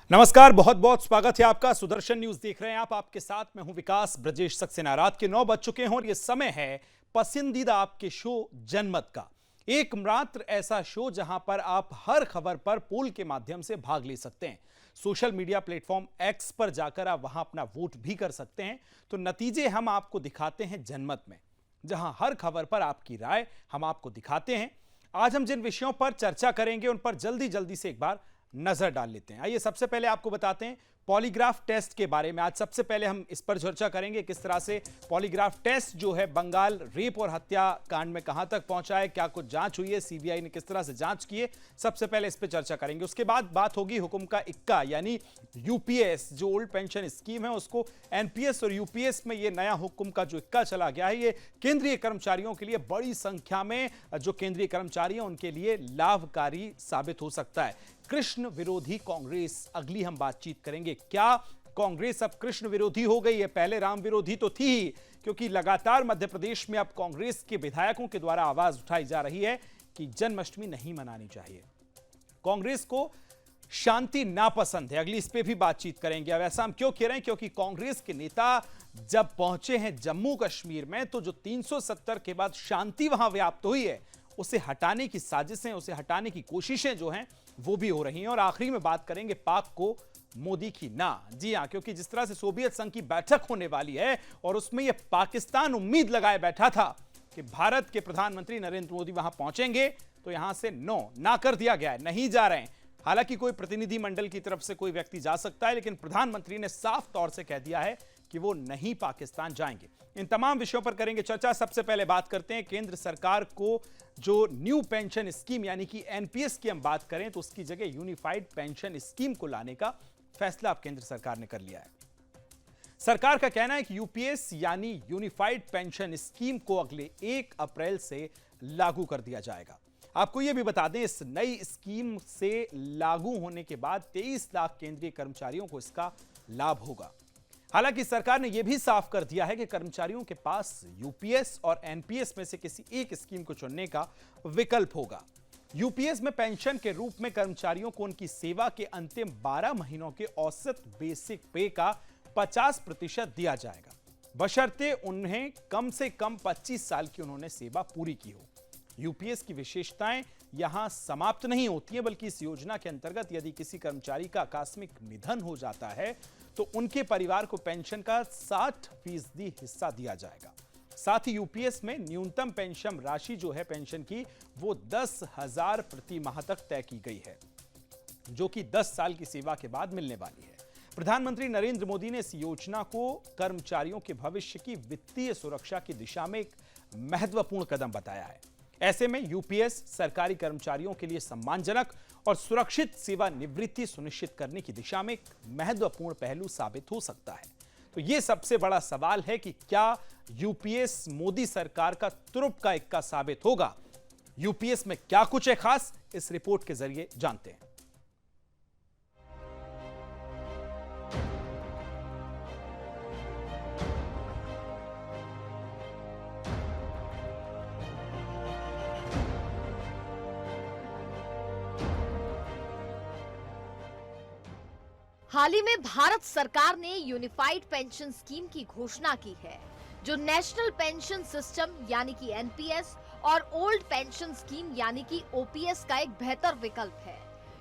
नमस्कार, बहुत बहुत स्वागत है आपका। सुदर्शन न्यूज देख रहे हैं आप। आपके साथ मैं हूं विकास ब्रजेश सक्सेना। रात के 9 बज चुके हैं और यह समय है पसंदीदा आपके शो जनमत का। एकमात्र ऐसा शो जहां पर आप हर खबर पर पोल के माध्यम से भाग ले सकते हैं। सोशल मीडिया प्लेटफॉर्म एक्स पर जाकर आप वहां अपना वोट भी कर सकते हैं। तो नतीजे हम आपको दिखाते हैं जनमत में, जहां हर खबर पर आपकी राय हम आपको दिखाते हैं। आज हम जिन विषयों पर चर्चा करेंगे उन पर जल्दी जल्दी से एक बार नजर डाल लेते हैं। आइए सबसे पहले आपको बताते हैं पॉलीग्राफ टेस्ट के बारे में। आज सबसे पहले हम इस पर चर्चा करेंगे किस तरह से पॉलीग्राफ टेस्ट जो है बंगाल रेप और हत्या कांड में कहां तक पहुंचा है, क्या कुछ जांच हुई है, सीबीआई ने किस तरह से जांच की है, सबसे पहले इस पर चर्चा करेंगे। उसके बाद बात होगी हुकुम का इक्का यानी यूपीएस, जो ओल्ड पेंशन स्कीम है उसको एनपीएस और यूपीएस में ये नया हुकुम का जो इक्का चला गया है, ये केंद्रीय कर्मचारियों के लिए बड़ी संख्या में जो केंद्रीय कर्मचारी हैं उनके लिए लाभकारी साबित हो सकता है। कृष्ण विरोधी कांग्रेस, अगली हम बातचीत करेंगे। क्या कांग्रेस अब कृष्ण विरोधी हो गई है? पहले राम विरोधी तो थी ही, क्योंकि लगातार मध्य प्रदेश में अब कांग्रेस के विधायकों के द्वारा आवाज उठाई जा रही है कि जन्माष्टमी नहीं मनानी चाहिए। कांग्रेस को शांति नापसंद है, अगली इस पे भी बातचीत करेंगे। अब ऐसा हम क्यों कह रहे हैं? क्योंकि कांग्रेस के नेता जब पहुंचे हैं जम्मू कश्मीर में, तो जो 370 के बाद शांति वहां व्याप्त हुई है, उसे हटाने की साजिशें, उसे हटाने की कोशिशें जो हैं वो भी हो रही हैं। और आखिरी में बात करेंगे पाक को मोदी की ना। जी हां, क्योंकि जिस तरह से सोवियत संघ की बैठक होने वाली है और उसमें यह पाकिस्तान उम्मीद लगाए बैठा था कि भारत के प्रधानमंत्री नरेंद्र मोदी वहां पहुंचेंगे, तो यहां से ना कर दिया गया है, नहीं जा रहे हैं। हालांकि कोई प्रतिनिधि मंडल की तरफ से कोई व्यक्ति जा सकता है, लेकिन प्रधानमंत्री ने साफ तौर से कह दिया है कि वो नहीं पाकिस्तान जाएंगे। इन तमाम विषयों पर करेंगे चर्चा। सबसे पहले बात करते हैं केंद्र सरकार को जो न्यू पेंशन स्कीम यानी कि एनपीएस की हम बात करें, तो उसकी जगह यूनिफाइड पेंशन स्कीम को लाने का फैसला अब केंद्र सरकार ने कर लिया है। सरकार का कहना है कि यूपीएस यानी यूनिफाइड पेंशन स्कीम को अगले 1 अप्रैल से लागू कर दिया जाएगा। आपको यह भी बता दें, इस नई स्कीम से लागू होने के बाद 23 लाख केंद्रीय कर्मचारियों को इसका लाभ होगा। हालांकि सरकार ने यह भी साफ कर दिया है कि कर्मचारियों के पास यूपीएस और एनपीएस में से किसी एक स्कीम को चुनने का विकल्प होगा। यूपीएस में पेंशन के रूप में कर्मचारियों को उनकी सेवा के अंतिम 12 महीनों के औसत बेसिक पे का 50% दिया जाएगा, बशर्ते उन्हें कम से कम 25 साल की उन्होंने सेवा पूरी की हो। यूपीएस की विशेषताएं यहां समाप्त नहीं होती हैं, बल्कि इस योजना के अंतर्गत यदि किसी कर्मचारी का आकस्मिक निधन हो जाता है तो उनके परिवार को पेंशन का 60% हिस्सा दिया जाएगा। साथ ही यूपीएस में न्यूनतम पेंशन राशि जो है पेंशन की, वो 10,000 प्रति माह तक तय की गई है, जो कि 10 साल की सेवा के बाद मिलने वाली है। प्रधानमंत्री नरेंद्र मोदी ने इस योजना को कर्मचारियों के भविष्य की वित्तीय सुरक्षा की दिशा में एक महत्वपूर्ण कदम बताया है। ऐसे में यूपीएस सरकारी कर्मचारियों के लिए सम्मानजनक और सुरक्षित सेवानिवृत्ति सुनिश्चित करने की दिशा में एक महत्वपूर्ण पहलू साबित हो सकता है। तो यह सबसे बड़ा सवाल है कि क्या यूपीएस मोदी सरकार का तुरुप का इक्का साबित होगा? यूपीएस में क्या कुछ है खास, इस रिपोर्ट के जरिए जानते हैं। हाल ही में भारत सरकार ने यूनिफाइड पेंशन स्कीम की घोषणा की है, जो नेशनल पेंशन सिस्टम यानी कि एनपीएस और ओल्ड पेंशन स्कीम यानी कि ओपीएस का एक बेहतर विकल्प है।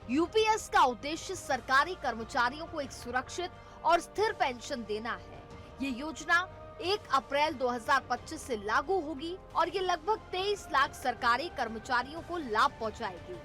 यूपीएस का उद्देश्य सरकारी कर्मचारियों को एक सुरक्षित और स्थिर पेंशन देना है। ये योजना 1 अप्रैल 2025 से लागू होगी और ये लगभग 23 लाख सरकारी कर्मचारियों को लाभ पहुंचाएगी।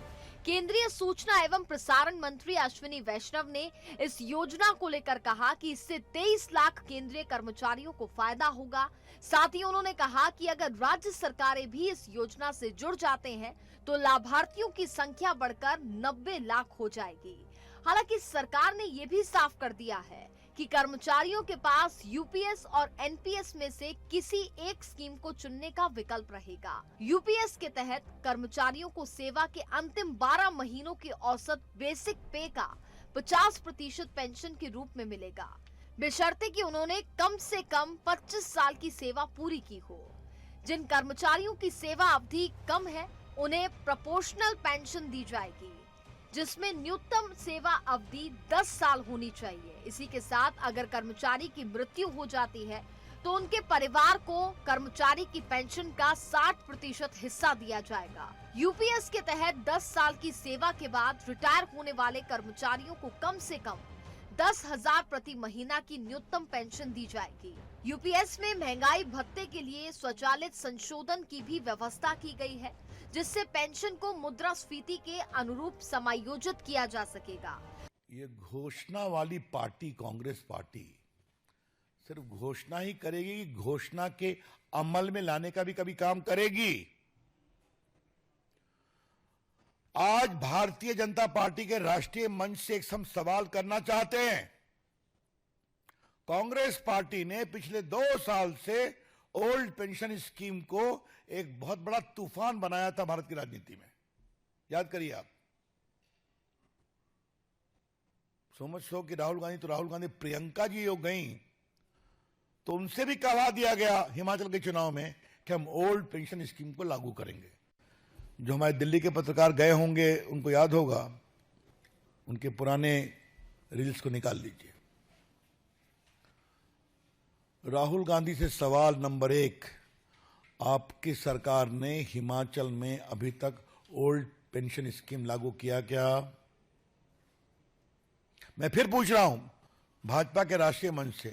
केंद्रीय सूचना एवं प्रसारण मंत्री अश्विनी वैष्णव ने इस योजना को लेकर कहा कि इससे 23 लाख केंद्रीय कर्मचारियों को फायदा होगा। साथ ही उन्होंने कहा कि अगर राज्य सरकारें भी इस योजना से जुड़ जाते हैं तो लाभार्थियों की संख्या बढ़कर 90 लाख हो जाएगी। हालांकि सरकार ने यह भी साफ कर दिया है कि कर्मचारियों के पास यूपीएस और एनपीएस में से किसी एक स्कीम को चुनने का विकल्प रहेगा। यूपीएस के तहत कर्मचारियों को सेवा के अंतिम 12 महीनों के औसत बेसिक पे का 50% पेंशन के रूप में मिलेगा, बशर्ते कि उन्होंने कम से कम 25 साल की सेवा पूरी की हो। जिन कर्मचारियों की सेवा अवधि कम है, उन्हें प्रोपोर्शनल पेंशन दी जाएगी। जिसमें न्यूनतम सेवा अवधि 10 साल होनी चाहिए। इसी के साथ अगर कर्मचारी की मृत्यु हो जाती है तो उनके परिवार को कर्मचारी की पेंशन का 60% हिस्सा दिया जाएगा। यूपीएस के तहत 10 साल की सेवा के बाद रिटायर होने वाले कर्मचारियों को कम से कम 10,000 प्रति महीना की न्यूनतम पेंशन दी जाएगी। यूपीएस में महंगाई भत्ते के लिए स्वचालित संशोधन की भी व्यवस्था की गई है, जिससे पेंशन को मुद्रास्फीति के अनुरूप समायोजित किया जा सकेगा। ये घोषणा वाली पार्टी कांग्रेस पार्टी सिर्फ घोषणा ही करेगी, घोषणा के अमल में लाने का भी कभी काम करेगी। आज भारतीय जनता पार्टी के राष्ट्रीय मंच से एक हम सवाल करना चाहते हैं। कांग्रेस पार्टी ने पिछले 2 साल से ओल्ड पेंशन स्कीम को एक बहुत बड़ा तूफान बनाया था भारत की राजनीति में। याद करिए आप। समझ सो कि राहुल गांधी प्रियंका जी हो गई तो उनसे भी कहवा दिया गया हिमाचल के चुनाव में कि हम ओल्ड पेंशन स्कीम को लागू करेंगे। जो हमारे दिल्ली के पत्रकार गए होंगे उनको याद होगा, उनके पुराने रील्स को निकाल लीजिए। राहुल गांधी से सवाल नंबर 1, आपकी सरकार ने हिमाचल में अभी तक ओल्ड पेंशन स्कीम लागू किया क्या? मैं फिर पूछ रहा हूं भाजपा के राष्ट्रीय मंच से,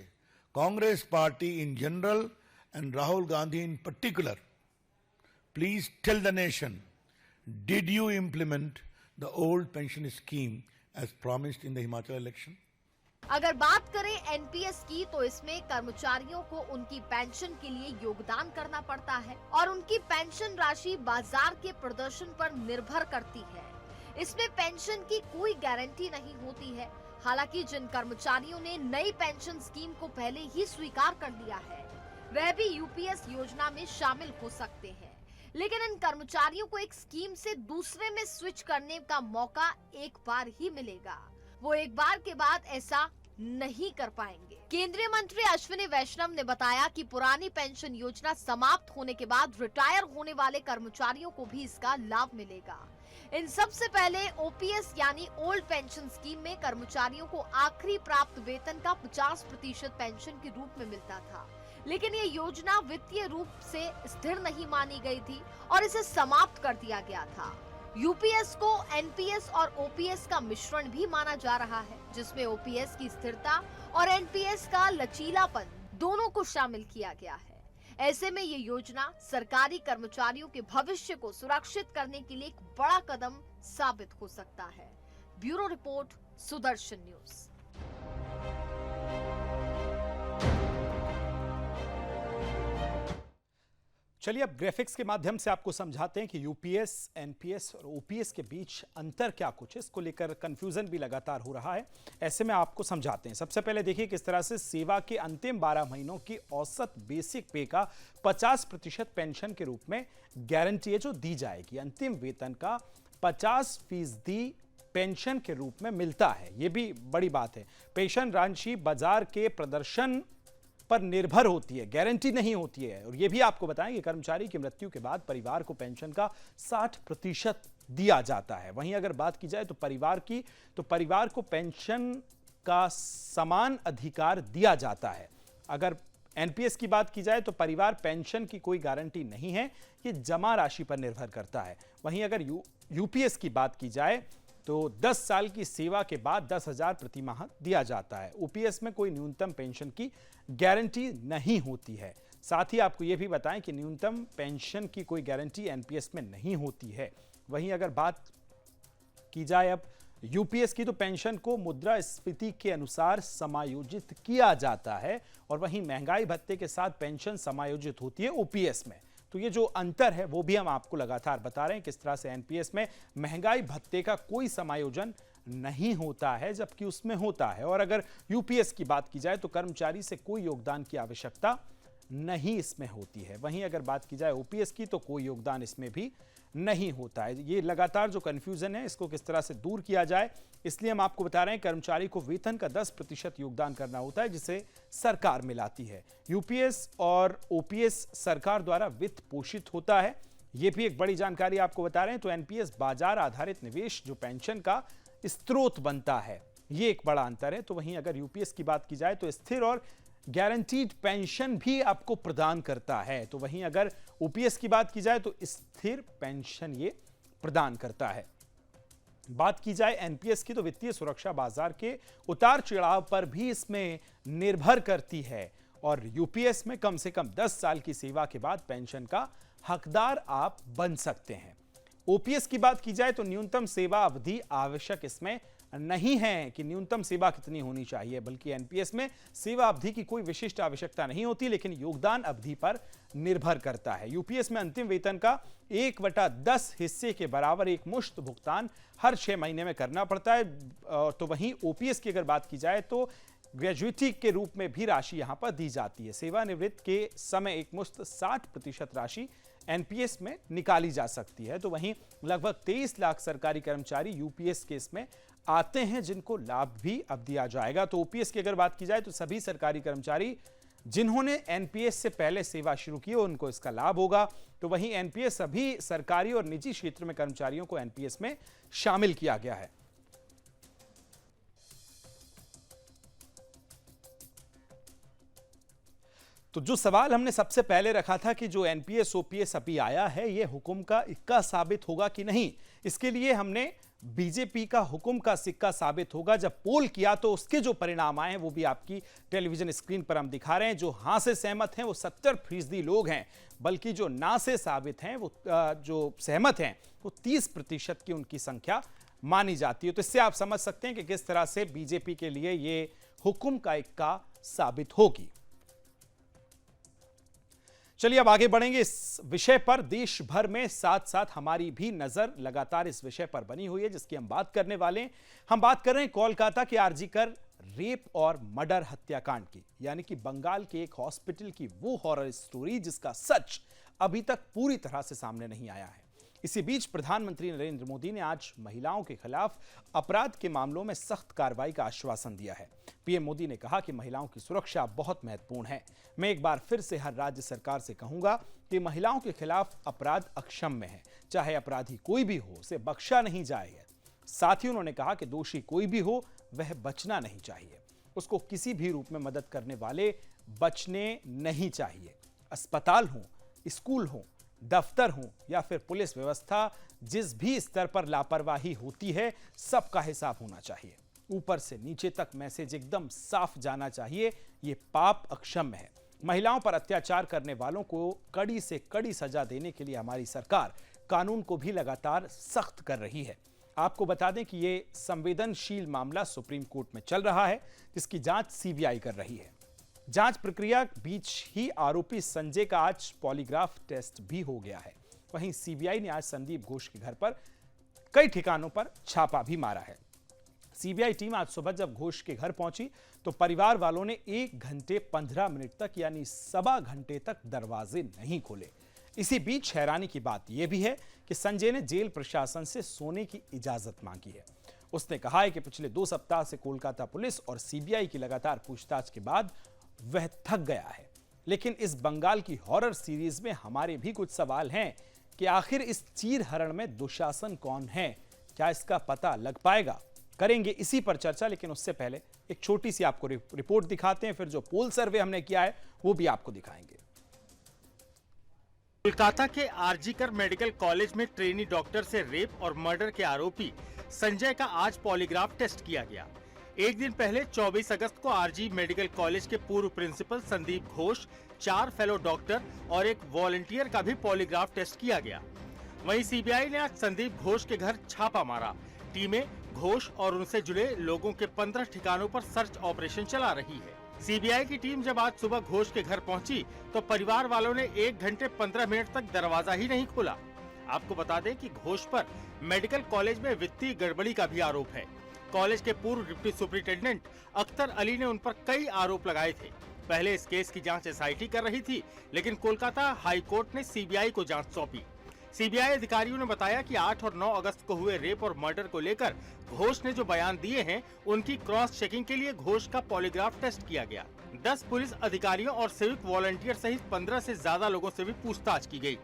Congress party in general and Rahul Gandhi in particular, please tell the nation, did you implement the old pension scheme as promised in the Himachal election? अगर बात करें एनपीएस की तो इसमें कर्मचारियों को उनकी पेंशन के लिए योगदान करना पड़ता है और उनकी पेंशन राशि बाजार के प्रदर्शन पर निर्भर करती है। इसमें पेंशन की कोई गारंटी नहीं होती है। हालांकि जिन कर्मचारियों ने नई पेंशन स्कीम को पहले ही स्वीकार कर लिया है वह भी यूपीएस योजना में शामिल हो सकते हैं, लेकिन इन कर्मचारियों को एक स्कीम से दूसरे में स्विच करने का मौका एक बार ही मिलेगा। वो एक बार के बाद ऐसा नहीं कर पाएंगे। केंद्रीय मंत्री अश्विनी वैष्णव ने बताया कि पुरानी पेंशन योजना समाप्त होने के बाद रिटायर होने वाले कर्मचारियों को भी इसका लाभ मिलेगा। इन सबसे पहले ओपीएस यानी ओल्ड पेंशन स्कीम में कर्मचारियों को आखिरी प्राप्त वेतन का 50% पेंशन के रूप में मिलता था, लेकिन ये योजना वित्तीय रूप से स्थिर नहीं मानी गई थी और इसे समाप्त कर दिया गया था। यूपीएस को एनपीएस और ओपीएस का मिश्रण भी माना जा रहा है, जिसमें ओपीएस की स्थिरता और एनपीएस का लचीलापन दोनों को शामिल किया गया है। ऐसे में ये योजना सरकारी कर्मचारियों के भविष्य को सुरक्षित करने के लिए एक बड़ा कदम साबित हो सकता है। Bureau report, Sudarshan news. चलिए अब ग्राफिक्स के माध्यम से आपको समझाते हैं कि यूपीएस, एनपीएस और ओपीएस के बीच अंतर क्या कुछ है। इसको लेकर कंफ्यूजन भी लगातार हो रहा है, ऐसे में आपको समझाते हैं। सबसे पहले देखिए किस तरह से सेवा के अंतिम 12 महीनों की औसत बेसिक पे का 50% पेंशन के रूप में गारंटी है जो दी जाएगी। अंतिम वेतन का 50% पेंशन के रूप में मिलता है, ये भी बड़ी बात है। पेंशन राशि बाजार के प्रदर्शन पर निर्भर होती है, गारंटी नहीं होती है। और यह भी आपको बताएं कि कर्मचारी की मृत्यु के बाद परिवार को पेंशन का 60% दिया जाता है। वहीं अगर बात की जाए तो परिवार को पेंशन का समान अधिकार दिया जाता है। अगर एनपीएस की बात की जाए तो परिवार पेंशन की कोई गारंटी नहीं है, ये जमा राशि पर निर्भर करता है। वहीं अगर यूपीएस की बात की जाए तो 10 साल की सेवा के बाद 10,000 प्रति माह दिया जाता है। ओपीएस में कोई न्यूनतम पेंशन की गारंटी नहीं होती है। साथ ही आपको यह भी बताएं कि न्यूनतम पेंशन की कोई गारंटी एनपीएस में नहीं होती है। वहीं अगर बात की जाए अब यूपीएस की तो पेंशन को मुद्रास्फीति के अनुसार समायोजित किया जाता है और वहीं महंगाई भत्ते के साथ पेंशन समायोजित होती है ओपीएस में। तो ये जो अंतर है वो भी हम आपको लगातार बता रहे हैं किस तरह से एनपीएस में महंगाई भत्ते का कोई समायोजन नहीं होता है जबकि उसमें होता है। और अगर यूपीएस की बात की जाए तो कर्मचारी से कोई योगदान की आवश्यकता नहीं इसमें होती है। वहीं अगर बात की जाए ओपीएस की तो कोई योगदान इसमें भी नहीं होता है। ये लगातार जो कंफ्यूजन है इसको किस तरह से दूर किया जाए, इसलिए हम आपको बता रहे हैं कर्मचारी को वेतन का 10% योगदान करना होता है जिसे सरकार मिलाती है। यूपीएस और ओपीएस सरकार द्वारा वित्त पोषित होता है। ये भी एक बड़ी जानकारी आपको बता रहे हैं। तो एनपीएस बाजार आधारित निवेश जो पेंशन का स्रोत बनता है, ये एक बड़ा अंतर है। तो वहीं अगर यूपीएस की बात की जाए तो स्थिर और गारंटीड पेंशन भी आपको प्रदान करता है। तो वहीं अगर ओपीएस की बात की जाए तो स्थिर पेंशन ये प्रदान करता है। बात की जाए एनपीएस की तो वित्तीय सुरक्षा बाजार के उतार चढ़ाव पर भी इसमें निर्भर करती है। और यूपीएस में कम से कम 10 साल की सेवा के बाद पेंशन का हकदार आप बन सकते हैं। ओपीएस की बात की जाए तो न्यूनतम सेवा अवधि आवश्यक इसमें नहीं है कि न्यूनतम सेवा कितनी होनी चाहिए, बल्कि एनपीएस में सेवा अवधि की कोई विशिष्ट आवश्यकता नहीं होती, लेकिन योगदान अवधि पर निर्भर करता है। यूपीएस में अंतिम वेतन का 1/10 हिस्से के बराबर एक मुश्त भुगतान हर 6 महीने में करना पड़ता है। तो वहीं ओपीएस की अगर बात की जाए तो ग्रेजुएटी के रूप में भी राशि यहां पर दी जाती है। सेवानिवृत्त के समय एक मुश्त 60% राशि एनपीएस में निकाली जा सकती है। तो वहीं लगभग 23 लाख सरकारी कर्मचारी यूपीएस के इसमें आते हैं, जिनको लाभ भी अब दिया जाएगा। तो ओपीएस की अगर बात की जाए तो सभी सरकारी कर्मचारी जिन्होंने एनपीएस से पहले सेवा शुरू की उनको इसका लाभ होगा। तो वहीं एनपीएस सभी सरकारी और निजी क्षेत्र में कर्मचारियों को एनपीएस में शामिल किया गया है। तो जो सवाल हमने सबसे पहले रखा था कि जो एनपीएस ओपीएस अभी आया है ये हुक्म का इक्का साबित होगा कि नहीं, इसके लिए हमने बीजेपी का हुक्म का सिक्का साबित होगा जब पोल किया तो उसके जो परिणाम आए वो भी आपकी टेलीविजन स्क्रीन पर हम दिखा रहे हैं। जो हां से सहमत हैं वो 70% लोग हैं, बल्कि जो ना से साबित हैं वो जो सहमत हैं वो 30% की उनकी संख्या मानी जाती है। तो इससे आप समझ सकते हैं कि किस तरह से बीजेपी के लिए ये हुक्म का इक्का साबित होगी। चलिए अब आगे बढ़ेंगे इस विषय पर। देश भर में साथ साथ हमारी भी नजर लगातार इस विषय पर बनी हुई है जिसकी हम बात करने वाले हैं। हम बात कर रहे हैं कोलकाता के आरजीकर रेप और मर्डर हत्याकांड की, यानी कि बंगाल के एक हॉस्पिटल की वो हॉरर स्टोरी जिसका सच अभी तक पूरी तरह से सामने नहीं आया है। इसी बीच प्रधानमंत्री नरेंद्र मोदी ने आज महिलाओं के खिलाफ अपराध के मामलों में सख्त कार्रवाई का आश्वासन दिया है। पीएम मोदी ने कहा कि महिलाओं की सुरक्षा बहुत महत्वपूर्ण है। मैं एक बार फिर से हर राज्य सरकार से कहूंगा कि महिलाओं के खिलाफ अपराध अक्षम्य है, चाहे अपराधी कोई भी हो उसे बख्शा नहीं जाएगा। साथ ही उन्होंने कहा कि दोषी कोई भी हो वह बचना नहीं चाहिए, उसको किसी भी रूप में मदद करने वाले बचने नहीं चाहिए। अस्पताल हो, स्कूल हो, दफ्तर हो या फिर पुलिस व्यवस्था, जिस भी स्तर पर लापरवाही होती है सबका हिसाब होना चाहिए। ऊपर से नीचे तक मैसेज एकदम साफ जाना चाहिए, ये पाप अक्षम्य है। महिलाओं पर अत्याचार करने वालों को कड़ी से कड़ी सजा देने के लिए हमारी सरकार कानून को भी लगातार सख्त कर रही है। आपको बता दें कि ये संवेदनशील मामला सुप्रीम कोर्ट में चल रहा है, जिसकी जांच सीबीआई कर रही है। जांच प्रक्रिया बीच ही आरोपी संजय का आज पॉलीग्राफ टेस्ट भी हो गया है। वहीं सीबीआई ने आज संदीप घोष के घर पर कई ठिकानों पर छापा भी मारा है। सीबीआई टीम आज सुबह जब घोष के घर पहुंची तो परिवार वालों ने 1 घंटे 15 मिनट तक यानी 1.25 घंटे तक दरवाजे नहीं खोले। इसी बीच हैरानी की बात यह भी है कि संजय ने जेल प्रशासन से सोने की इजाजत मांगी है। उसने कहा है कि पिछले 2 सप्ताह से कोलकाता पुलिस और सीबीआई की लगातार पूछताछ के बाद वह थक गया है। लेकिन इस बंगाल की हॉरर सीरीज में हमारे भी कुछ सवाल हैं कि आखिर इस चीरहरण में दुशासन कौन है, क्या इसका पता लग पाएगा? करेंगे इसी पर चर्चा, लेकिन उससे पहले एक छोटी सी आपको रिपोर्ट दिखाते हैं, फिर जो पोल सर्वे हमने किया है वो भी आपको दिखाएंगे। कोलकाता के आरजीकर मेडिकल कॉलेज में ट्रेनी डॉक्टर से रेप और मर्डर के आरोपी संजय का आज पॉलीग्राफ टेस्ट किया गया। एक दिन पहले 24 अगस्त को आरजी मेडिकल कॉलेज के पूर्व principal Sandeep Ghosh, 4 fellow doctor और एक वॉलंटियर का भी पॉलीग्राफ टेस्ट किया गया। वहीं सीबीआई ने आज संदीप घोष के घर छापा मारा। टीमें घोष और उनसे जुड़े लोगों के 15 ठिकानों पर सर्च ऑपरेशन चला रही है। सीबीआई की टीम जब आज सुबह घोष के घर पहुंची तो परिवार वालों ने 1 घंटे 15 मिनट तक दरवाजा ही नहीं खोला। आपको बता दें कि घोष पर मेडिकल कॉलेज में वित्तीय गड़बड़ी का भी आरोप है। कॉलेज के पूर्व डिप्टी सुपरिटेंडेंट अख्तर अली ने उन पर कई आरोप लगाए थे। पहले इस केस की जांच एसआईटी कर रही थी, लेकिन कोलकाता हाई कोर्ट ने सीबीआई को जांच सौंपी। सीबीआई अधिकारियों ने बताया कि 8 और 9 अगस्त को हुए रेप और मर्डर को लेकर घोष ने जो बयान दिए हैं, उनकी क्रॉस चेकिंग के लिए घोष का पॉलीग्राफ टेस्ट किया गया। 10 पुलिस अधिकारियों और सिविक वॉलंटियर सहित 15 से ज्यादा लोगों से भी पूछताछ की गई।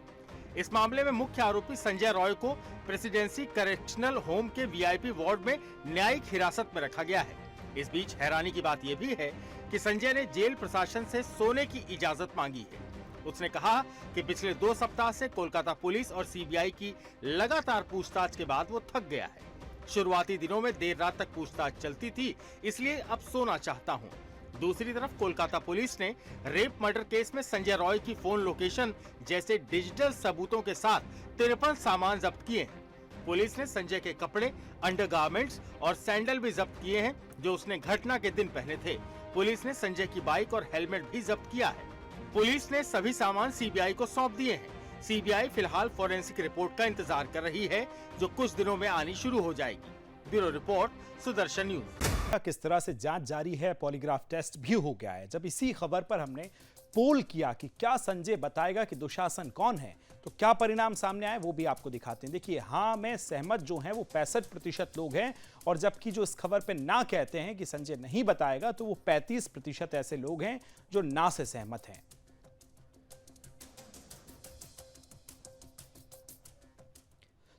इस मामले में मुख्य आरोपी संजय रॉय को प्रेसिडेंसी करेक्शनल होम के वीआईपी वार्ड में न्यायिक हिरासत में रखा गया है। इस बीच हैरानी की बात यह भी है कि संजय ने जेल प्रशासन से सोने की इजाजत मांगी है। उसने कहा कि पिछले 2 सप्ताह से कोलकाता पुलिस और सीबीआई की लगातार पूछताछ के बाद वो थक गया है। शुरुआती दिनों में देर रात तक पूछताछ चलती थी, इसलिए अब सोना चाहता हूँ। दूसरी तरफ कोलकाता पुलिस ने रेप मर्डर केस में संजय रॉय की फोन लोकेशन जैसे डिजिटल सबूतों के साथ 53 सामान जब्त किए हैं। पुलिस ने संजय के कपड़े, अंडरगारमेंट्स और सैंडल भी जब्त किए हैं जो उसने घटना के दिन पहने थे। पुलिस ने संजय की बाइक और हेलमेट भी जब्त किया है। पुलिस ने सभी सामान सीबीआई को सौंप दिए हैं। सीबीआई फिलहाल फोरेंसिक रिपोर्ट का इंतजार कर रही है जो कुछ दिनों में आनी शुरू हो जाएगी। Bureau report, Sudarshan news. किस तरह से जांच जारी है, पॉलीग्राफ टेस्ट भी हो गया है। जब इसी खबर पर हमने पोल किया कि क्या संजय बताएगा कि दुशासन कौन है, तो क्या परिणाम सामने आए वो भी आपको दिखाते हैं। देखिए, हाँ में सहमत जो हैं वो 65% लोग हैं, और जबकि जो इस खबर पे ना कहते हैं कि संजय नहीं बताएगा, तो वो 35% ऐसे लोग हैं जो ना से सहमत हैं।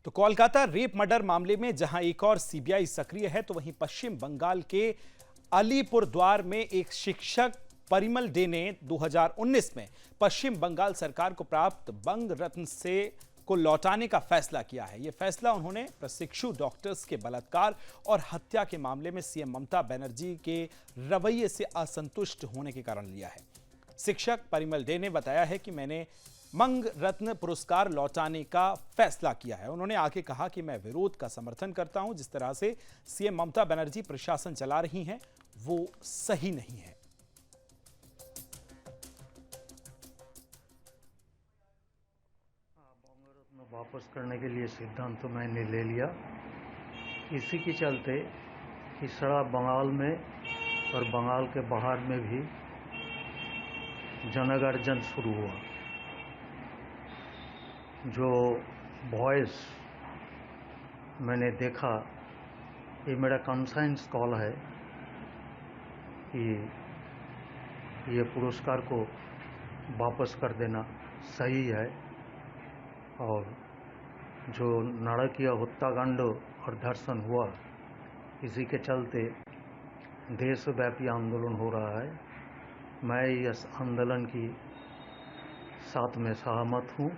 तो कोलकाता रेप मर्डर मामले में जहां एक और सीबीआई सक्रिय है, तो वहीं पश्चिम बंगाल के अलीपुरद्वार में एक शिक्षक परिमल डे ने 2019 में पश्चिम बंगाल सरकार को प्राप्त बंग रत्न से को लौटाने का फैसला किया है। यह फैसला उन्होंने प्रशिक्षु डॉक्टर्स के बलात्कार और हत्या के मामले में सीएम ममता बनर्जी के रवैये से असंतुष्ट होने के कारण लिया है। शिक्षक परिमल डे ने बताया है कि मैंने मंग रत्न पुरस्कार लौटाने का फैसला किया है। उन्होंने आगे कहा कि मैं विरोध का समर्थन करता हूं। जिस तरह से सीएम ममता बनर्जी प्रशासन चला रही हैं वो सही नहीं है। बंग रत्न वापस करने के लिए सिद्धांत तो मैंने ले लिया। इसी के चलते कि सारा बंगाल में और बंगाल के बाहर में भी जनगर्जन शुरू हुआ। जो वॉइस मैंने देखा, ये मेरा कॉन्साइंस कॉल है कि ये पुरस्कार को वापस कर देना सही है। और जो नारकीय हत्याकांड और धर्षण हुआ, इसी के चलते देशव्यापी आंदोलन हो रहा है। मैं इस आंदोलन की साथ में सहमत हूँ।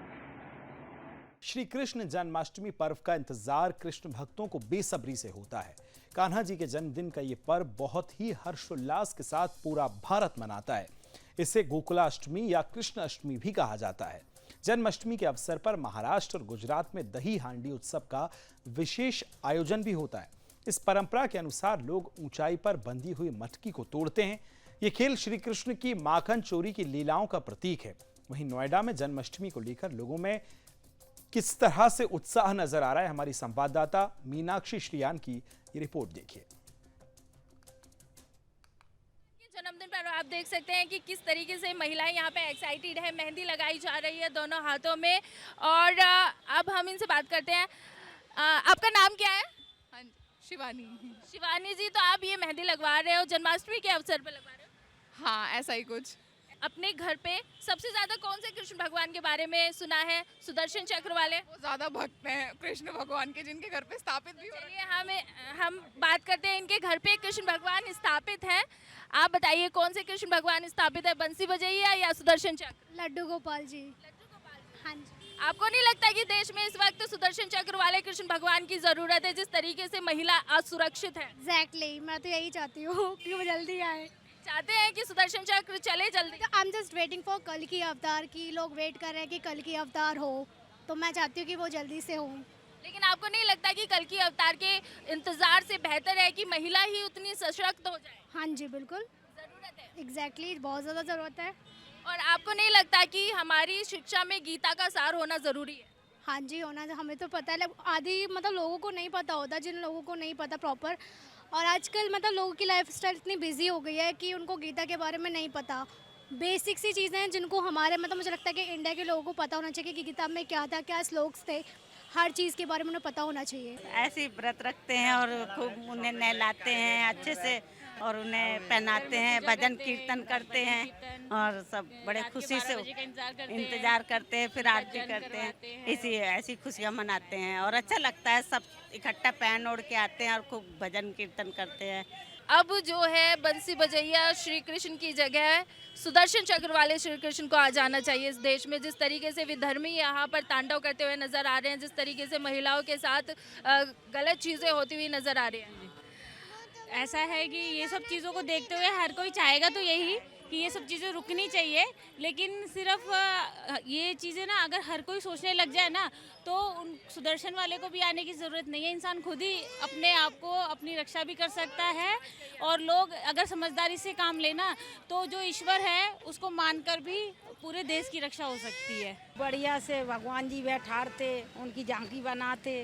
श्री कृष्ण जन्माष्टमी पर्व का इंतजार कृष्ण भक्तों को बेसब्री से होता है। कान्हा जी के जन्मदिन का ये पर्व बहुत ही हर्षोल्लास के साथ पूरा भारत मनाता है। इसे गोकुलाष्टमी या कृष्ण अष्टमी भी कहा जाता है। जन्माष्टमी के अवसर पर महाराष्ट्र और गुजरात में दही हांडी उत्सव का विशेष आयोजन भी होता है। इस परंपरा के अनुसार लोग ऊंचाई पर बंधी हुई मटकी को तोड़ते हैं। ये खेल श्री कृष्ण की माखन चोरी की लीलाओं का प्रतीक है। वहीं नोएडा में जन्माष्टमी को लेकर लोगों में किस तरह से उत्साह नजर आ रहा है, हमारी संवाददाता मीनाक्षी श्रीयान की ये रिपोर्ट देखिए। जन्मदिन पर आप देख सकते हैं कि किस तरीके से महिलाएं यहाँ पे एक्साइटेड है। मेहंदी लगाई जा रही है दोनों हाथों में। और अब हम इनसे बात करते हैं। आपका नाम क्या है? हाँ जी, शिवानी। शिवानी जी, तो आप ये मेहंदी लगवा रहे हो, जन्माष्टमी के अवसर पर लगवा रहे हो? हाँ, ऐसा ही कुछ। अपने घर पे सबसे ज्यादा कौन से कृष्ण भगवान के बारे में सुना है? सुदर्शन चक्र वाले। वो ज्यादा भक्त हैं कृष्ण भगवान के, जिनके घर पे स्थापित भी हो रहे हैं। चलिए हम बात करते हैं। इनके घर पे कृष्ण भगवान स्थापित हैं। आप बताइए कौन से कृष्ण भगवान स्थापित है? बंसी बजैया या सुदर्शन चक्र? लड्डू गोपाल जी। लड्डू गोपाल जी। हाँ जी। आपको नहीं लगता कि देश में इस वक्त सुदर्शन चक्र वाले कृष्ण भगवान की जरूरत है, जिस तरीके से महिला असुरक्षित है? एग्जैक्टली, मैं तो यही चाहती हूँ कि वो जल्दी आए। चाहते हैं कि सुदर्शन चक्र चले जल्दी? I am just waiting for कल की अवतार की। लोग वेट कर रहे हैं कि कल की अवतार हो, तो मैं चाहती हूँ कि वो जल्दी से हो। लेकिन आपको नहीं लगता कि कल की अवतार के इंतजार से बेहतर है कि महिला ही उतनी सशक्त हो जाए? हाँ जी, बिल्कुल जरूरत है। एग्जैक्टली, बहुत ज़्यादा ज़रूरत है। और आपको नहीं लगता कि हमारी शिक्षा में गीता का सार होना जरूरी है? हाँ जी, होना। हमें तो पता है, आदि मतलब लोगों को नहीं पता होता, जिन लोगों को नहीं पता प्रॉपर। और आजकल मतलब लोगों की लाइफस्टाइल इतनी बिजी हो गई है कि उनको गीता के बारे में नहीं पता। बेसिक सी चीज़ें हैं जिनको हमारे मतलब मुझे लगता है कि इंडिया के लोगों को पता होना चाहिए कि गीता में क्या था, क्या श्लोक्स थे, हर चीज़ के बारे में उन्हें पता होना चाहिए। ऐसे व्रत रखते हैं और खूब उन्हें नहलाते हैं, अच्छे से और उन्हें पहनाते हैं, भजन कीर्तन करते हैं और सब बड़े खुशी से इंतजार करते हैं, फिर आरती करते हैं। ऐसी खुशियाँ मनाते हैं और अच्छा लगता है, सब इकट्ठा पहन ओढ़ के आते हैं और खूब भजन कीर्तन करते हैं। अब जो है बंसी बजैया श्री कृष्ण की जगह सुदर्शन चक्र वाले श्री कृष्ण को आ जाना चाहिए इस देश में। जिस तरीके से विधर्मी यहाँ पर तांडव करते हुए नजर आ रहे हैं, जिस तरीके से महिलाओं के साथ गलत चीज़ें होती हुई नजर आ रही हैं। ऐसा है कि ये सब चीज़ों को देखते हुए हर कोई चाहेगा तो यही कि ये सब चीज़ें रुकनी चाहिए, लेकिन सिर्फ ये चीज़ें ना अगर हर कोई सोचने लग जाए ना तो उन सुदर्शन वाले को भी आने की ज़रूरत नहीं है। इंसान खुद ही अपने आप को अपनी रक्षा भी कर सकता है और लोग अगर समझदारी से काम लेना तो जो ईश्वर है उसको मानकर भी पूरे देश की रक्षा हो सकती है। बढ़िया से भगवान जी बैठाते, उनकी झांकी बनाते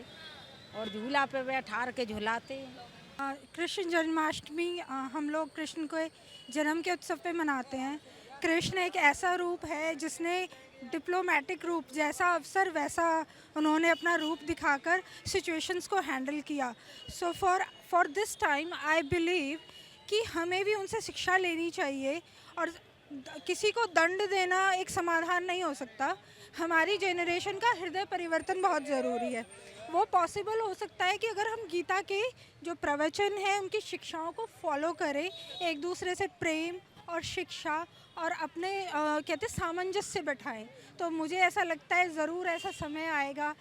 और झूला पे बैठार के झुलाते। कृष्ण जन्माष्टमी हम लोग कृष्ण को जन्म के उत्सव पे मनाते हैं। कृष्ण एक ऐसा रूप है जिसने डिप्लोमेटिक रूप, जैसा अवसर वैसा उन्होंने अपना रूप दिखाकर सिचुएशंस को हैंडल किया। So for this time I believe कि हमें भी उनसे शिक्षा लेनी चाहिए और किसी को दंड देना एक समाधान नहीं हो सकता। हमारी जनरेशन का हृदय परिवर्तन बहुत ज़रूरी है। वो पॉसिबल हो सकता है कि अगर हम गीता के जो प्रवचन हैं उनकी शिक्षाओं को फॉलो करें, एक दूसरे से प्रेम और शिक्षा और अपने कहते सामंजस्य बैठाएं, तो मुझे ऐसा लगता है ज़रूर ऐसा समय आएगा,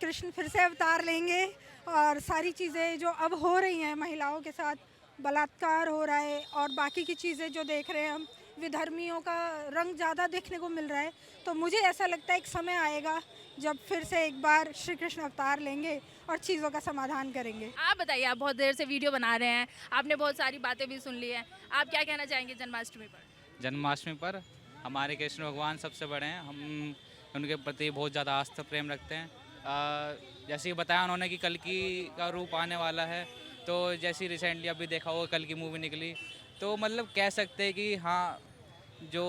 कृष्ण फिर से अवतार लेंगे और सारी चीज़ें जो अब हो रही हैं, महिलाओं के साथ बलात्कार हो रहा है और बाकी की चीज़ें जो देख रहे हैं हम, विधर्मियों का रंग ज़्यादा देखने को मिल रहा है, तो मुझे ऐसा लगता है एक समय आएगा जब फिर से एक बार श्री कृष्ण अवतार लेंगे और चीज़ों का समाधान करेंगे। आप बताइए, आप बहुत देर से वीडियो बना रहे हैं, आपने बहुत सारी बातें भी सुन ली हैं, आप क्या कहना चाहेंगे जन्माष्टमी पर? जन्माष्टमी पर हमारे कृष्ण भगवान सबसे बड़े हैं, हम उनके प्रति बहुत ज़्यादा आस्था प्रेम रखते हैं। जैसे कि बताया उन्होंने कि कल की का रूप आने वाला है, तो जैसे रिसेंटली अभी देखा होगा कल की मूवी निकली, तो मतलब कह सकते हैं कि हाँ जो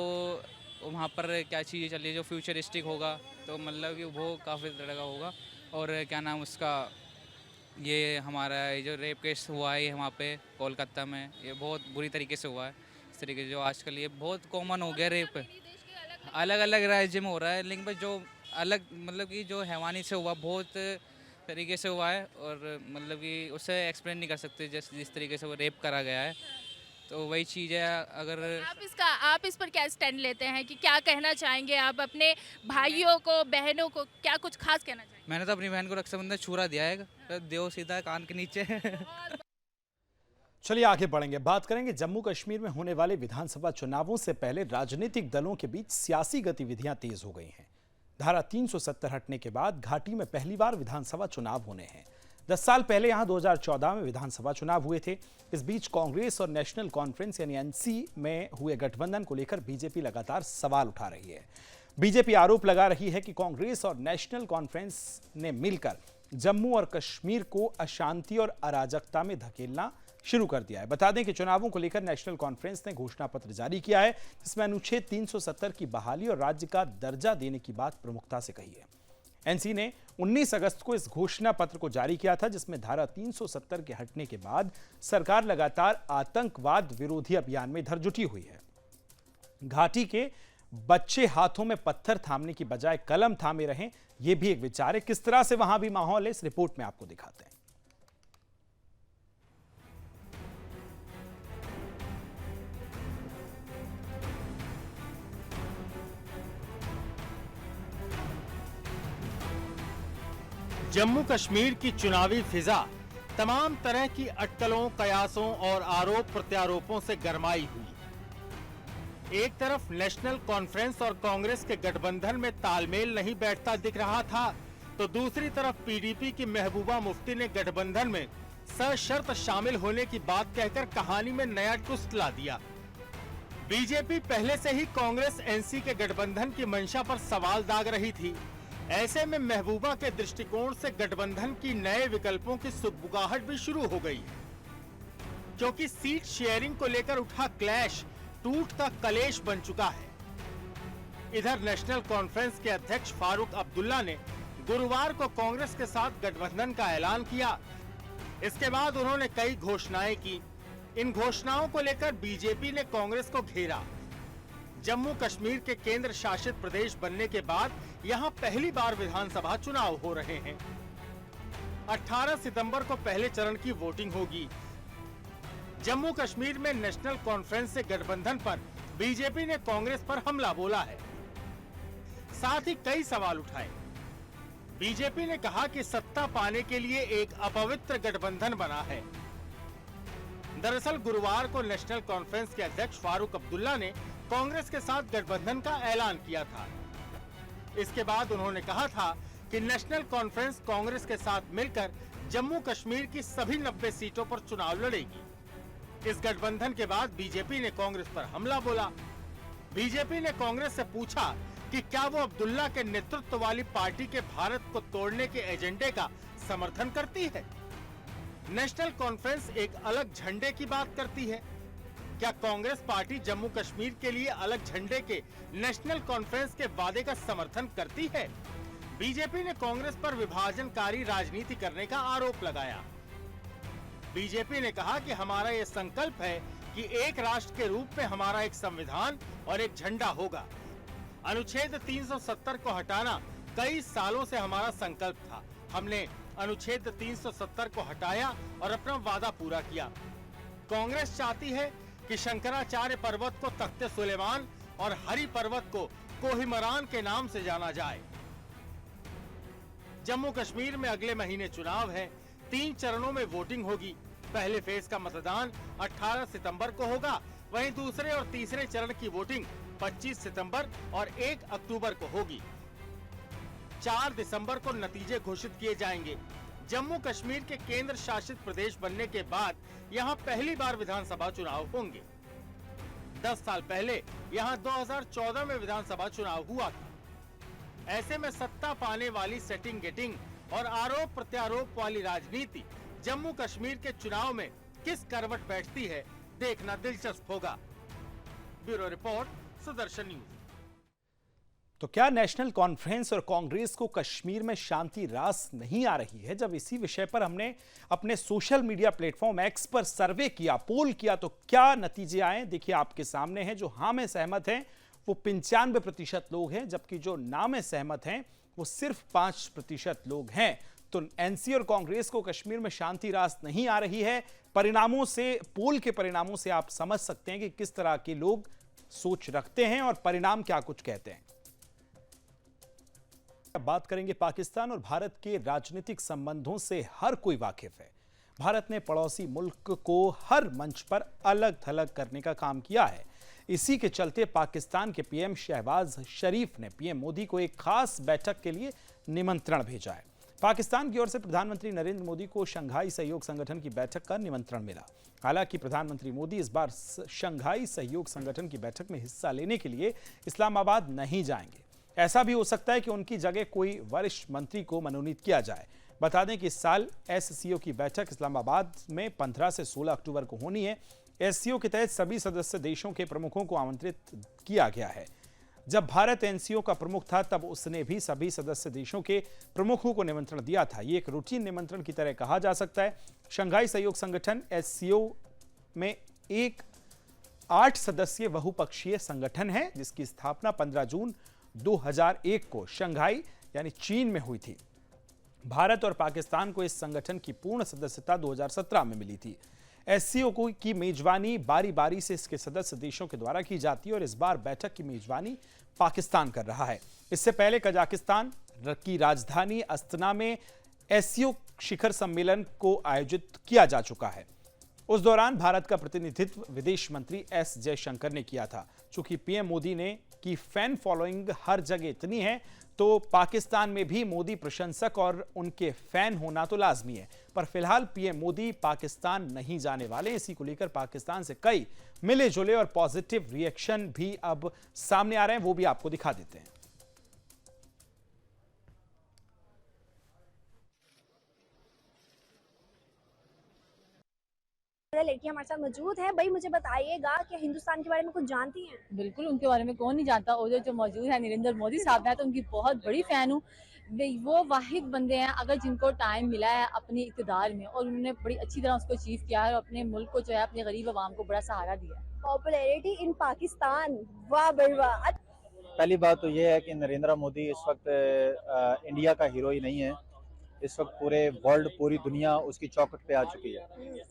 वहाँ पर क्या चीज़ें चल रही है जो फ्यूचरिस्टिक होगा, तो मतलब कि वो काफ़ी तरह का होगा। और क्या नाम उसका, ये हमारा ये जो रेप केस हुआ है वहाँ पे कोलकाता में, ये बहुत बुरी तरीके से हुआ है। इस तरीके से जो आजकल ये बहुत कॉमन हो गया, रेप अलग अलग राज्य में हो रहा है, लेकिन जो अलग मतलब कि जो हैवानी से हुआ बहुत तरीके से हुआ है और मतलब कि उसे एक्सप्लेन नहीं कर सकते जिस तरीके से वो रेप करा गया है। तो वही चीज़ है। अगर आप इस पर क्या स्टैंड लेते हैं कि क्या कहना चाहेंगे आप अपने भाइयों को, बहनों को, क्या कुछ खास कहना चाहेंगे? मैंने तो अपनी बहन को रक्षाबंधन छुरा दिया है, देव सीधा कान के नीचे। चलिए आगे बढ़ेंगे, बात करेंगे जम्मू कश्मीर में होने वाले विधानसभा चुनावों से पहले राजनीतिक दलों के बीच सियासी गतिविधियां तेज हो गई हैं। धारा 370 हटने के बाद घाटी में पहली बार विधानसभा चुनाव होने हैं। 10 साल पहले यहां 2014 में विधानसभा चुनाव हुए थे। इस बीच कांग्रेस और नेशनल कॉन्फ्रेंस यानी एनसी में हुए गठबंधन को लेकर बीजेपी लगातार सवाल उठा रही है। बीजेपी आरोप लगा रही है कि कांग्रेस और नेशनल कॉन्फ्रेंस ने मिलकर जम्मू और कश्मीर को अशांति और अराजकता में धकेलना शुरू कर दिया है। बता दें कि चुनावों को लेकर नेशनल कॉन्फ्रेंस ने घोषणा पत्र जारी किया है, जिसमें अनुच्छेद 370 की बहाली और राज्य का दर्जा देने की बात प्रमुखता से कही है। एनसी ने 19 अगस्त को इस घोषणा पत्र को जारी किया था, जिसमें धारा 370 के हटने के बाद सरकार लगातार आतंकवाद विरोधी अभियान में इधर जुटी हुई है। घाटी के बच्चे हाथों में पत्थर थामने की बजाय कलम थामे रहें, यह भी एक विचार है। किस तरह से वहां भी माहौल है, इस रिपोर्ट में आपको दिखाते हैं। जम्मू कश्मीर की चुनावी फिजा तमाम तरह की अटकलों, कयासों और आरोप प्रत्यारोपों से गरमाई हुई। एक तरफ नेशनल कॉन्फ्रेंस और कांग्रेस के गठबंधन में तालमेल नहीं बैठता दिख रहा था, तो दूसरी तरफ पीडीपी की महबूबा मुफ्ती ने गठबंधन में सशर्त शामिल होने की बात कहकर कहानी में नया ट्विस्ट ला दिया। बीजेपी पहले से ही कांग्रेस एनसी के गठबंधन की मंशा पर सवाल दाग रही थी। ऐसे में महबूबा के दृष्टिकोण से गठबंधन की नए विकल्पों की सुगबुगाहट भी शुरू हो गई, क्योंकि सीट शेयरिंग को लेकर उठा क्लैश टूट का कलेश बन चुका है। इधर नेशनल कॉन्फ्रेंस के अध्यक्ष फारूक अब्दुल्ला ने गुरुवार को कांग्रेस के साथ गठबंधन का ऐलान किया। इसके बाद उन्होंने कई घोषणाएं की। इन घोषणाओं को लेकर बीजेपी ने कांग्रेस को घेरा। जम्मू कश्मीर के केंद्र शासित प्रदेश बनने के बाद यहां पहली बार विधानसभा चुनाव हो रहे हैं। 18 सितंबर को पहले चरण की वोटिंग होगी। जम्मू कश्मीर में नेशनल कॉन्फ्रेंस से गठबंधन पर बीजेपी ने कांग्रेस पर हमला बोला है, साथ ही कई सवाल उठाए। बीजेपी ने कहा कि सत्ता पाने के लिए एक अपवित्र गठबंधन बना है। दरअसल गुरुवार को नेशनल कॉन्फ्रेंस के अध्यक्ष फारूक अब्दुल्ला ने कांग्रेस के साथ गठबंधन का ऐलान किया था। इसके बाद उन्होंने कहा था कि नेशनल कॉन्फ्रेंस कांग्रेस के साथ मिलकर जम्मू कश्मीर की सभी 90 सीटों पर चुनाव लड़ेगी। इस गठबंधन के बाद बीजेपी ने कांग्रेस पर हमला बोला। बीजेपी ने कांग्रेस से पूछा कि क्या वो अब्दुल्ला के नेतृत्व वाली पार्टी के भारत को तोड़ने के एजेंडे का समर्थन करती है। नेशनल कॉन्फ्रेंस एक अलग झंडे की बात करती है। क्या कांग्रेस पार्टी जम्मू कश्मीर के लिए अलग झंडे के नेशनल कॉन्फ्रेंस के वादे का समर्थन करती है? बीजेपी ने कांग्रेस पर विभाजनकारी राजनीति करने का आरोप लगाया। बीजेपी ने कहा कि हमारा ये संकल्प है कि एक राष्ट्र के रूप में हमारा एक संविधान और एक झंडा होगा। अनुच्छेद 370 को हटाना कई सालों से हमारा संकल्प था। हमने अनुच्छेद 370 को हटाया और अपना वादा पूरा किया। कांग्रेस चाहती है कि शंकराचार्य पर्वत को तख्ते सुलेमान और हरि पर्वत को कोहिमरान के नाम से जाना जाए। जम्मू कश्मीर में अगले महीने चुनाव है। 3 चरणों में वोटिंग होगी। पहले फेज का मतदान 18 सितंबर को होगा, वहीं दूसरे और तीसरे चरण की वोटिंग 25 सितंबर और 1 अक्टूबर को होगी। 4 दिसंबर को नतीजे घोषित किए जाएंगे। जम्मू कश्मीर के केंद्र शासित प्रदेश बनने के बाद यहां पहली बार विधानसभा चुनाव होंगे। 10 साल पहले यहां 2014 में विधानसभा चुनाव हुआ था। ऐसे में सत्ता पाने वाली सेटिंग गेटिंग और आरोप प्रत्यारोप वाली राजनीति जम्मू कश्मीर के चुनाव में किस करवट बैठती है, देखना दिलचस्प होगा। Bureau report, Sudarshan news. तो क्या नेशनल कॉन्फ्रेंस और कांग्रेस को कश्मीर में शांति रास नहीं आ रही है? जब इसी विषय पर हमने अपने सोशल मीडिया प्लेटफॉर्म एक्स पर सर्वे किया, पोल किया, तो क्या नतीजे आए देखिए आपके सामने हैं। जो हाँ में सहमत हैं वो 95% लोग हैं, जबकि जो ना में सहमत हैं वो सिर्फ 5% लोग हैं। तो एनसी और कांग्रेस को कश्मीर में शांति रास नहीं आ रही है। परिणामों से, पोल के परिणामों से आप समझ सकते हैं कि किस तरह के लोग सोच रखते हैं और परिणाम क्या कुछ कहते हैं। बात करेंगे पाकिस्तान और भारत के राजनीतिक संबंधों से हर कोई वाकिफ है। भारत ने पड़ोसी मुल्क को हर मंच पर अलग थलग करने का काम किया है। इसी के चलते पाकिस्तान के पीएम शहबाज शरीफ ने पीएम मोदी को एक खास बैठक के लिए निमंत्रण भेजा है। पाकिस्तान की ओर से प्रधानमंत्री नरेंद्र मोदी को शंघाई सहयोग संगठन की बैठक का निमंत्रण मिला। हालांकि प्रधानमंत्री मोदी इस बार शंघाई सहयोग संगठन की बैठक में हिस्सा लेने के लिए इस्लामाबाद नहीं जाएंगे। ऐसा भी हो सकता है कि उनकी जगह कोई वरिष्ठ मंत्री को मनोनीत किया जाए। बता दें कि इस साल एससीओ की बैठक इस्लामाबाद में 15 से 16 अक्टूबर को होनी है। एससीओ के तहत सभी सदस्य देशों के प्रमुखों को आमंत्रित किया गया है। जब भारत एनसीओ का प्रमुख था तब उसने भी सभी सदस्य देशों के प्रमुखों को निमंत्रण दिया था। ये एक रूटीन निमंत्रण की तरह कहा जा सकता है। शंघाई सहयोग संगठन एससीओ में एक 8 सदस्यीय बहुपक्षीय संगठन है, जिसकी स्थापना 15 जून 2001 को शंघाई यानी चीन में हुई थी। भारत और पाकिस्तान को इस संगठन की पूर्ण सदस्यता 2017 में मिली थी। एससीओ की मेजबानी बारी बारी से इसके सदस्य देशों के द्वारा की जाती है और इस बार बैठक की मेजबानी पाकिस्तान कर रहा है। इससे पहले कजाकिस्तान की राजधानी अस्ताना में एससीओ शिखर सम्मेलन को आयोजित किया जा चुका है। उस दौरान भारत का प्रतिनिधित्व विदेश मंत्री एस जयशंकर ने किया था। चूंकि पीएम मोदी ने की फैन फॉलोइंग हर जगह इतनी है, तो पाकिस्तान में भी मोदी प्रशंसक और उनके फैन होना तो लाजमी है। पर फिलहाल पीएम मोदी पाकिस्तान नहीं जाने वाले। इसी को लेकर पाकिस्तान से कई मिले जुले और पॉजिटिव रिएक्शन भी अब सामने आ रहे हैं, वो भी आपको दिखा देते हैं। लड़की हमारे साथ मौजूद है। भाई मुझे बताइएगा कि हिंदुस्तान के बारे में कुछ जानती हैं? बिल्कुल, उनके बारे में कौन नहीं जानता। और जो मौजूद है नरेंद्र मोदी साहब, मैं तो उनकी बहुत बड़ी फैन हूँ। वो वाहिद बंदे हैं अगर जिनको टाइम मिला है अपने इक़्तिदार में और उन्होंने बड़ी अच्छी तरह उसको अचीव किया है और अपने मुल्क को जो है अपने गरीब आवाम को बड़ा सहारा दिया है। पॉपुलैरिटी इन पाकिस्तान, वाह भाई वाह। पहली बात तो ये है कि नरेंद्र मोदी इस वक्त इंडिया का हीरो ही नहीं है, इस वक्त पूरे वर्ल्ड, पूरी दुनिया उसकी चौखट पे आ चुकी है।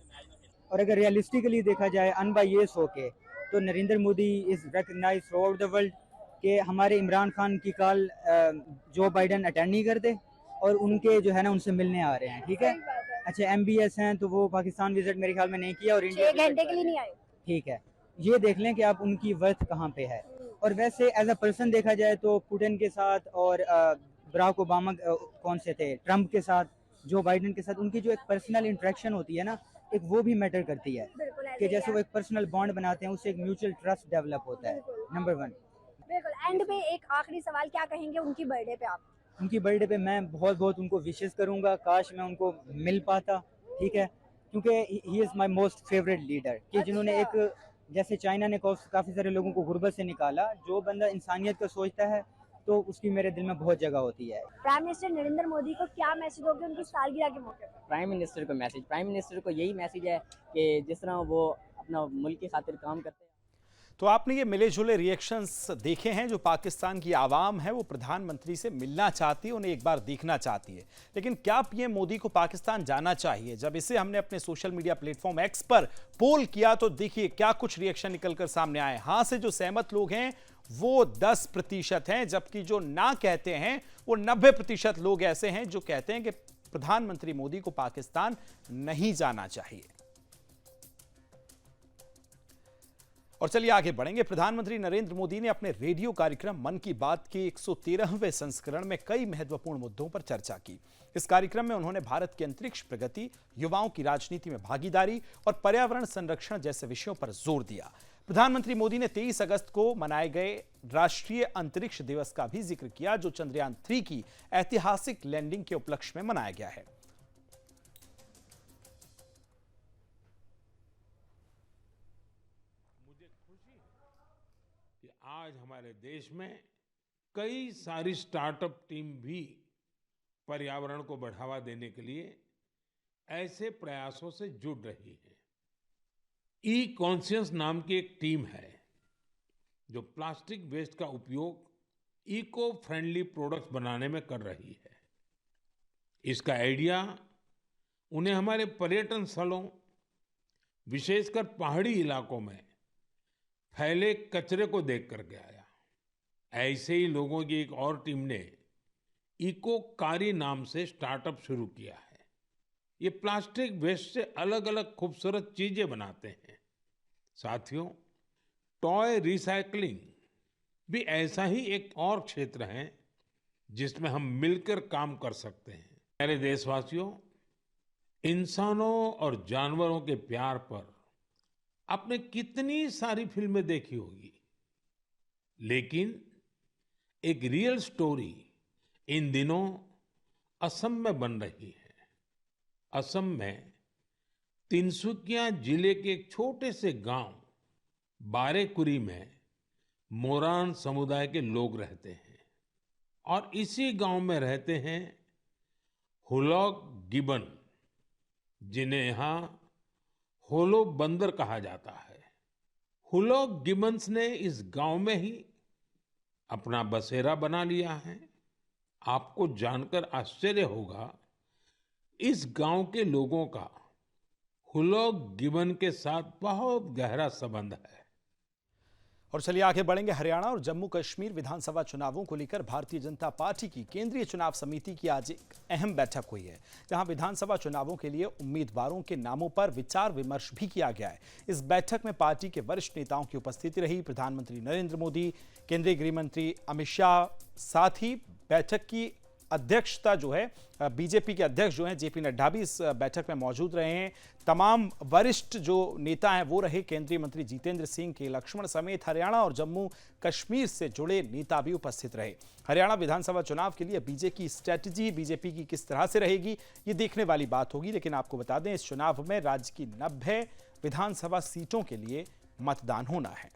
और अगर रियलिस्टिकली देखा जाए अनबायस होके तो Narendra Modi is recognized throughout the world कि हमारे इमरान खान की कॉल जो बाइडन अटेंड नहीं करते और उनके जो है ना उनसे मिलने आ रहे हैं, ठीक है। अच्छा MBS हैं तो वो पाकिस्तान विजिट मेरे ख्याल में नहीं किया और इंडिया 6 घंटे के लिए नहीं आए, ठीक है। ये देख लें कि आप उनकी वर्थ कहाँ पे है। और वैसे एज अ पर्सन देखा जाए तो पुतिन के साथ और बराक ओबामा कौन से थे, ट्रम्प के साथ, जो बाइडन के साथ, उनकी जो एक पर्सनल इंटरेक्शन होती है ना, एक वो भी मैटर करती है कि जैसे वो एक पर्सनल बॉन्ड बनाते हैं, उससे एक म्यूचुअल ट्रस्ट डेवलप होता है। नंबर 1। बिल्कुल। एंड पे एक आखिरी सवाल, क्या कहेंगे उनकी बर्थडे पे आप? उनकी बर्थडे पे मैं बहुत बहुत उनको विशेस करूंगा, काश मैं उनको मिल पाता, ठीक है, क्योंकि he is my most favourite leader कि जिन्होंने एक, जैसे चाइना ने काफ़ी सारे लोगों को गुर्बत से निकाला, जो बंदा इंसानियत का सोचता है तो उसकी मेरे दिल में बहुत जगह होती है। प्राइम मिनिस्टर नरेंद्र मोदी को क्या मैसेज दोगे उनकी सालगिरह के मौके पर? प्राइम मिनिस्टर को यही मैसेज है कि जिस तरह वो अपना मुल्क की खातिर काम करते हैं। तो आपने ये मिले जुले रिएक्शंस देखे हैं। जो पाकिस्तान की आवाम है वो प्रधानमंत्री से मिलना चाहती है, उन्हें एक बार देखना चाहती है, लेकिन क्या पीएम मोदी को पाकिस्तान जाना चाहिए? जब इसे हमने अपने सोशल मीडिया प्लेटफॉर्म एक्स पर पोल किया तो देखिए क्या कुछ रिएक्शन निकलकर सामने आए। हाँ से जो सहमत लोग हैं वो 10% हैं, जबकि जो ना कहते हैं वो 90% लोग ऐसे हैं जो कहते हैं कि प्रधानमंत्री मोदी को पाकिस्तान नहीं जाना चाहिए। और चलिए आगे बढ़ेंगे। प्रधानमंत्री नरेंद्र मोदी ने अपने रेडियो कार्यक्रम मन की बात के 113वें संस्करण में कई महत्वपूर्ण मुद्दों पर चर्चा की। इस कार्यक्रम में उन्होंने भारत की अंतरिक्ष प्रगति, युवाओं की राजनीति में भागीदारी और पर्यावरण संरक्षण जैसे विषयों पर जोर दिया। प्रधानमंत्री मोदी ने 23 अगस्त को मनाए गए राष्ट्रीय अंतरिक्ष दिवस का भी जिक्र किया, जो चंद्रयान 3 की ऐतिहासिक लैंडिंग के उपलक्ष्य में मनाया गया है। आज हमारे देश में कई सारी स्टार्टअप टीम भी पर्यावरण को बढ़ावा देने के लिए ऐसे प्रयासों से जुड़ रही है। ई कॉन्शियस नाम की एक टीम है जो प्लास्टिक वेस्ट का उपयोग इको फ्रेंडली प्रोडक्ट्स बनाने में कर रही है। इसका आइडिया उन्हें हमारे पर्यटन स्थलों, विशेषकर पहाड़ी इलाकों में फैले कचरे को देख करके आया। ऐसे ही लोगों की एक और टीम ने इको कारी नाम से स्टार्टअप शुरू किया है। ये प्लास्टिक वेस्ट से अलग अलग खूबसूरत चीजें बनाते हैं। साथियों, टॉय रिसाइकलिंग भी ऐसा ही एक और क्षेत्र है जिसमें हम मिलकर काम कर सकते हैं। प्यारे देशवासियों, इंसानों और जानवरों के प्यार पर आपने कितनी सारी फिल्में देखी होगी, लेकिन एक रियल स्टोरी इन दिनों असम में बन रही है। असम में तिनसुकिया जिले के एक छोटे से गांव बारेकुरी में मोरान समुदाय के लोग रहते हैं और इसी गांव में रहते हैं हुलॉक गिबन, जिन्हें यहां होलो बंदर कहा जाता है। हुलॉक गिबन्स ने इस गांव में ही अपना बसेरा बना लिया है। आपको जानकर आश्चर्य होगा, इस गांव के लोगों का हुलॉक गिबन के साथ बहुत गहरा संबंध है। और चलिए आगे बढ़ेंगे। हरियाणा और जम्मू कश्मीर विधानसभा चुनावों को लेकर भारतीय जनता पार्टी की केंद्रीय चुनाव समिति की आज एक अहम बैठक हुई है, जहां विधानसभा चुनावों के लिए उम्मीदवारों के नामों पर विचार विमर्श भी किया गया है। इस बैठक में पार्टी के वरिष्ठ नेताओं की उपस्थिति रही। प्रधानमंत्री नरेंद्र मोदी, केंद्रीय गृह मंत्री अमित शाह, साथ ही बैठक की अध्यक्षता जो है बीजेपी के अध्यक्ष जो हैं जेपी नड्डा भी इस बैठक में मौजूद रहे हैं। तमाम वरिष्ठ जो नेता हैं वो रहे। केंद्रीय मंत्री जितेंद्र सिंह, के लक्ष्मण समेत हरियाणा और जम्मू कश्मीर से जुड़े नेता भी उपस्थित रहे। हरियाणा विधानसभा चुनाव के लिए बीजेपी की किस तरह से रहेगी, ये देखने वाली बात होगी। लेकिन आपको बता दें, इस चुनाव में राज्य की 90 विधानसभा सीटों के लिए मतदान होना है।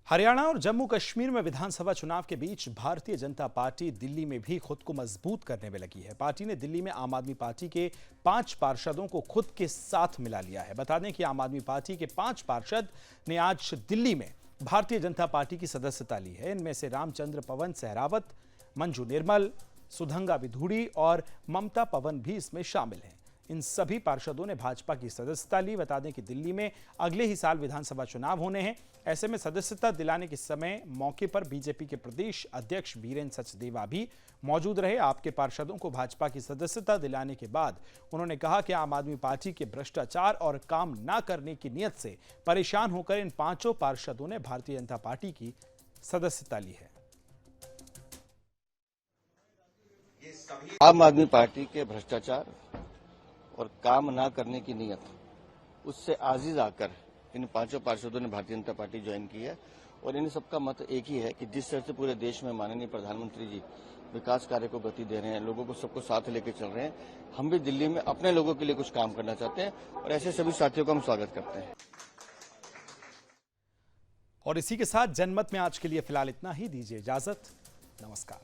हरियाणा और जम्मू कश्मीर में विधानसभा चुनाव के बीच भारतीय जनता पार्टी दिल्ली में भी खुद को मजबूत करने में लगी है। पार्टी ने दिल्ली में आम आदमी पार्टी के 5 पार्षदों को खुद के साथ मिला लिया है। बता दें कि आम आदमी पार्टी के 5 पार्षद ने आज दिल्ली में भारतीय जनता पार्टी की सदस्यता ली है। इनमें से रामचंद्र पवन सहरावत, मंजू निर्मल, सुधंगा विधूड़ी और ममता पवन भी इसमें शामिल हैं। इन सभी पार्षदों ने भाजपा की सदस्यता ली। बता दें कि दिल्ली में अगले ही साल विधानसभा चुनाव होने हैं। ऐसे में सदस्यता दिलाने के समय मौके पर बीजेपी के प्रदेश अध्यक्ष बीरेन्द्र सचदेवा भी मौजूद रहे। आपके पार्षदों को भाजपा की सदस्यता दिलाने के बाद उन्होंने कहा कि आम आदमी पार्टी के भ्रष्टाचार और काम न करने की नीयत से परेशान होकर इन 5 पार्षदों ने भारतीय जनता पार्टी की सदस्यता ली है। आम आदमी पार्टी के भ्रष्टाचार और काम ना करने की नीयत, उससे आजिज आकर इन 5 पार्षदों ने भारतीय जनता पार्टी ज्वाइन की है। और इन सबका मत एक ही है कि जिस तरह से पूरे देश में माननीय प्रधानमंत्री जी विकास कार्य को गति दे रहे हैं, लोगों को सबको साथ लेकर चल रहे हैं, हम भी दिल्ली में अपने लोगों के लिए कुछ काम करना चाहते हैं और ऐसे सभी साथियों का हम स्वागत करते हैं। और इसी के साथ जनमत में आज के लिए फिलहाल इतना ही। दीजिए इजाजत। नमस्कार।